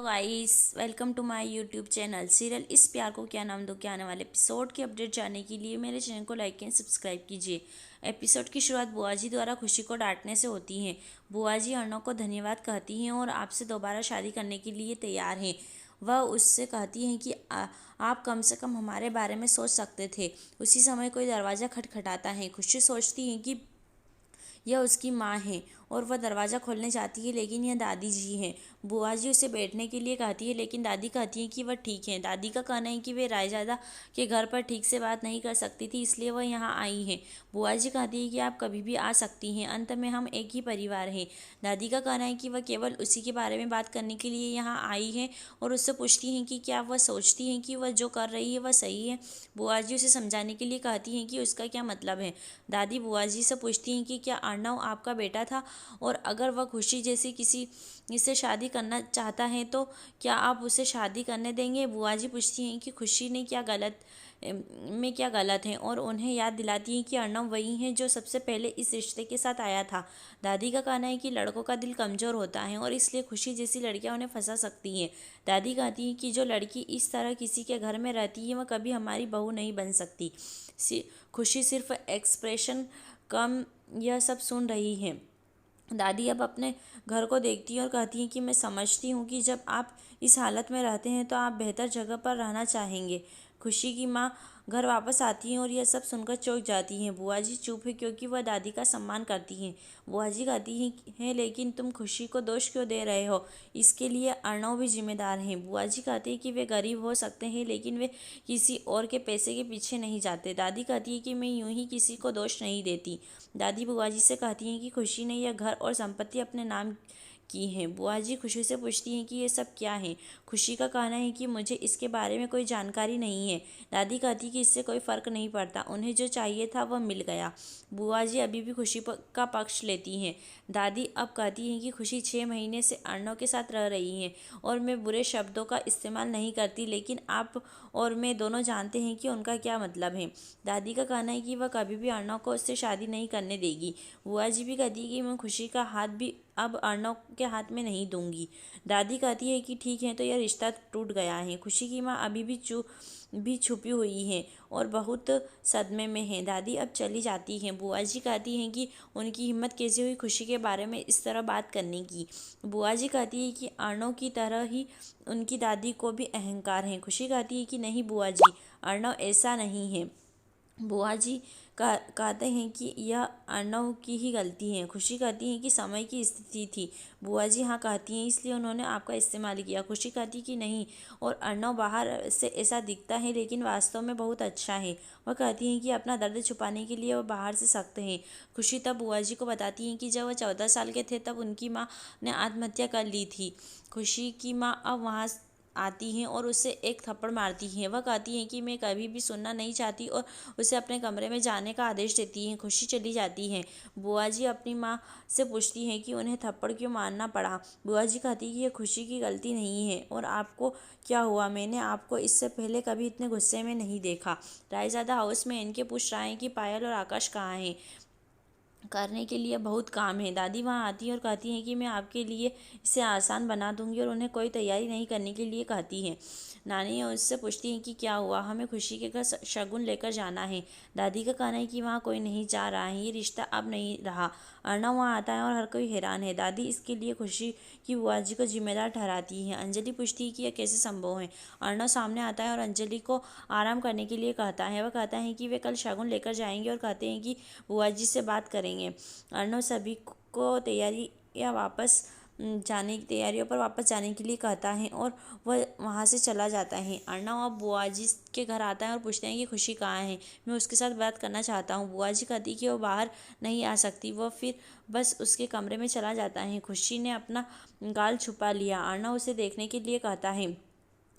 Guys, welcome to my YouTube channel serial इस प्यार को क्या नाम दो के आने वाले एपिसोड की अपडेट जानने के लिए मेरे चैनल को लाइक एंड सब्सक्राइब कीजिए। एपिसोड की शुरुआत बुआ जी द्वारा खुशी को डांटने से होती है। बुआ जी अर्णव को धन्यवाद कहती हैं और आपसे दोबारा शादी करने के लिए तैयार हैं। वह उससे कहती हैं कि आप कम से कम हमारे बारे में सोच सकते थे। उसी समय कोई दरवाज़ा खटखटाता है। खुशी सोचती है कि यह उसकी माँ है और वह दरवाज़ा खोलने जाती है, लेकिन यह दादी जी हैं। बुआ जी उसे बैठने के लिए कहती है, लेकिन दादी कहती है कि वह ठीक है। दादी का कहना है कि वे रायजादा के घर पर ठीक से बात नहीं कर सकती थी, इसलिए वह यहाँ आई हैं। बुआ जी कहती है कि आप कभी भी आ सकती हैं, अंत में हम एक ही परिवार हैं। दादी का कहना है कि वह केवल उसी के बारे में बात करने के लिए यहाँ आई है और उससे पूछती हैं कि क्या वह सोचती हैं कि वह जो कर रही है वह सही है। बुआ जी उसे समझाने के लिए कहती हैं कि उसका क्या मतलब है। दादी बुआ जी से पूछती हैं कि क्या अर्णव आपका बेटा था, और अगर वह खुशी जैसी किसी से शादी करना चाहता है तो क्या आप उसे शादी करने देंगे। बुआ जी पूछती हैं कि खुशी ने क्या गलत है, और उन्हें याद दिलाती हैं कि अर्णव वही है जो सबसे पहले इस रिश्ते के साथ आया था। दादी का कहना है कि लड़कों का दिल कमज़ोर होता है और इसलिए खुशी जैसी लड़कियां उन्हें फंसा सकती हैं। दादी कहती हैं कि जो लड़की इस तरह किसी के घर में रहती है वह कभी हमारी बहू नहीं बन सकती। खुशी सिर्फ एक्सप्रेशन कम यह सब सुन रही है। दादी अब अपने घर को देखती है और कहती है कि मैं समझती हूँ कि जब आप इस हालत में रहते हैं तो आप बेहतर जगह पर रहना चाहेंगे। खुशी की माँ घर वापस आती हैं और यह सब सुनकर चौंक जाती हैं। बुआ जी चुप है क्योंकि वह दादी का सम्मान करती हैं। बुआ जी कहती हैं, लेकिन तुम खुशी को दोष क्यों दे रहे हो, इसके लिए अर्णव भी जिम्मेदार हैं। बुआ जी कहती है कि वे गरीब हो सकते हैं, लेकिन वे किसी और के पैसे के पीछे नहीं जाते। दादी कहती है कि मैं यूं ही किसी को दोष नहीं देती। दादी बुआ जी से कहती हैं कि खुशी ने यह घर और संपत्ति अपने नाम की है। बुआ जी खुशी से पूछती हैं कि ये सब क्या है। खुशी का कहना है कि मुझे इसके बारे में कोई जानकारी नहीं है। दादी कहती कि इससे कोई फ़र्क नहीं पड़ता, उन्हें जो चाहिए था वह मिल गया। बुआ जी अभी भी खुशी का पक्ष लेती हैं। दादी अब कहती हैं कि खुशी 6 महीने से अर्णव के साथ रह रही हैं और मैं बुरे शब्दों का इस्तेमाल नहीं करती, लेकिन आप और मैं दोनों जानते हैं कि उनका क्या मतलब है। दादी का कहना है कि वह कभी भी अर्णव को उससे शादी नहीं करने देगी। बुआ जी भी कहती है कि मैं खुशी का हाथ भी अब अर्णव के हाथ में नहीं दूंगी। दादी कहती है कि ठीक है, तो यह रिश्ता टूट गया है। खुशी की माँ अभी भी छुपी हुई है और बहुत सदमे में है। दादी अब चली जाती हैं। बुआ जी कहती हैं कि उनकी हिम्मत कैसे हुई खुशी के बारे में इस तरह बात करने की। बुआ जी कहती है कि अर्णव की तरह ही उनकी दादी को भी अहंकार है। खुशी कहती है कि नहीं बुआ जी, अर्णव ऐसा नहीं है। बुआ जी कहते हैं कि यह अर्णव की ही गलती है। खुशी कहती है कि समय की स्थिति थी। बुआ जी हाँ कहती हैं, इसलिए उन्होंने आपका इस्तेमाल किया। खुशी कहती कि नहीं, और अर्णव बाहर से ऐसा दिखता है लेकिन वास्तव में बहुत अच्छा है। वह कहती हैं कि अपना दर्द छुपाने के लिए वह बाहर से सख्त है। खुशी तब बुआ जी को बताती हैं कि जब वह 14 साल के थे तब उनकी माँ ने आत्महत्या कर ली थी। खुशी की माँ अब वहाँ आती हैं और उसे एक थप्पड़ मारती हैं। वह कहती हैं कि मैं कभी भी सुनना नहीं चाहती और उसे अपने कमरे में जाने का आदेश देती हैं। खुशी चली जाती हैं। बुआ जी अपनी माँ से पूछती हैं कि उन्हें थप्पड़ क्यों मारना पड़ा। बुआ जी कहती कि यह खुशी की गलती नहीं है। और आपको क्या हुआ, मैंने आपको इससे पहले कभी इतने गुस्से में नहीं देखा। रायजादा हाउस में इनके पूछ रहे हैं कि पायल और आकाश कहाँ हैं, करने के लिए बहुत काम है। दादी वहाँ आती है और कहती हैं कि मैं आपके लिए इसे आसान बना दूंगी, और उन्हें कोई तैयारी नहीं करने के लिए कहती हैं। नानी उससे पूछती हैं कि क्या हुआ, हमें खुशी के घर शगुन लेकर जाना है। दादी का कहना है कि वहाँ कोई नहीं जा रहा है, ये रिश्ता अब नहीं रहा। अर्णव वहाँ आता है और हर कोई हैरान है। दादी इसके लिए खुशी की बुआ जी को जिम्मेदार ठहराती है। अंजलि पूछती है कि यह कैसे संभव है। अर्णव सामने आता है और अंजलि को आराम करने के लिए कहता है। वह कहता है कि वे कल शगुन लेकर जाएंगे और कहते हैं कि बुआ जी से बात करेंगे। अर्णव सभी को तैयारियों पर वापस जाने के लिए कहता है और वह वहाँ से चला जाता है। अर्णव अब बुआ जी के घर आता है और पूछते हैं कि खुशी कहाँ है, मैं उसके साथ बात करना चाहता हूँ। बुआ जी कहती कि वो बाहर नहीं आ सकती। वह फिर बस उसके कमरे में चला जाता है। खुशी ने अपना गाल छुपा लिया। अर्णव उसे देखने के लिए कहता है।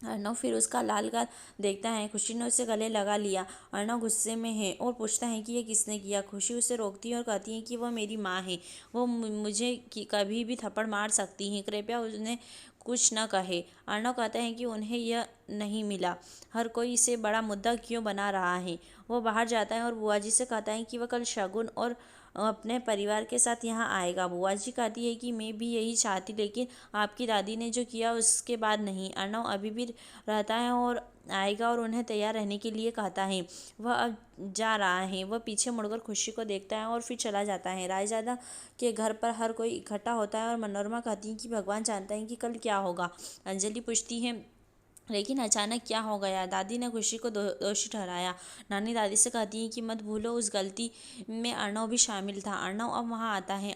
अर्णव फिर उसका लाल गाल देखता है। खुशी ने उसे गले लगा लिया। अर्णव गुस्से में है और पूछता है कि यह किसने किया। खुशी उसे रोकती है और कहती है कि वह मेरी माँ है, वो मुझे कभी भी थप्पड़ मार सकती हैं, कृपया उन्हें कुछ न कहे। अर्णव कहता है कि उन्हें यह नहीं मिला, हर कोई इसे बड़ा मुद्दा क्यों बना रहा है। वो बाहर जाता है और बुआ जी से कहता है कि वह कल शगुन और अपने परिवार के साथ यहाँ आएगा। बुआ जी कहती है कि मैं भी यही चाहती, लेकिन आपकी दादी ने जो किया उसके बाद नहीं। अर्नव अभी भी रहता है और आएगा और उन्हें तैयार रहने के लिए कहता है। वह अब जा रहा है। वह पीछे मुड़कर खुशी को देखता है और फिर चला जाता है। रायजादा के घर पर हर कोई इकट्ठा होता है और मनोरमा कहती है कि भगवान जानता है कि कल क्या होगा। अंजलि पूछती है, लेकिन अचानक क्या हो गया? दादी ने खुशी को दोषी ठहराया। नानी दादी से कहती है कि मत भूलो, उस गलती में अर्नव भी शामिल था। अर्नव अब वहाँ आता है।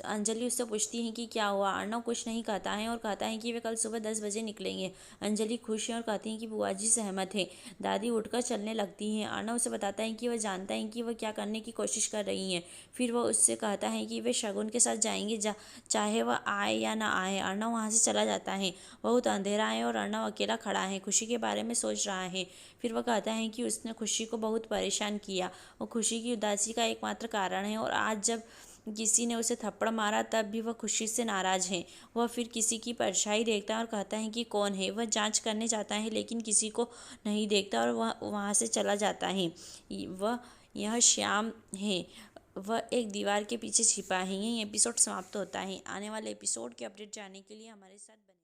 अंजलि उससे पूछती है कि क्या हुआ। अर्नव कुछ नहीं कहता है और कहता है कि वे कल सुबह 10 बजे निकलेंगे। अंजलि खुश है और कहती है कि बुआ जी सहमत है। दादी उठकर चलने लगती हैं। अर्नव उसे बताता है कि वह जानता है कि वह क्या करने की कोशिश कर रही हैं। फिर वह उससे कहता है कि वे शगुन के साथ जाएंगे, चाहे वह आए या ना आए। अर्नव वहाँ से चला जाता है। बहुत अंधेरा है और अर्नव अकेला खड़ा है, खुशी के बारे में सोच रहा है। फिर वह कहता है कि उसने खुशी को बहुत परेशान किया। वो खुशी की उदासी का एकमात्र कारण है और आज जब किसी ने उसे थप्पड़ मारा तब भी वह खुशी से नाराज है। वह फिर किसी की परछाई देखता है और कहता है कि कौन है। वह जांच करने जाता है लेकिन किसी को नहीं देखता और वह वहाँ से चला जाता है। वह यह श्याम है। वह एक दीवार के पीछे छिपा है। यही एपिसोड समाप्त होता है। आने वाले एपिसोड के अपडेट जानने के लिए हमारे साथ बने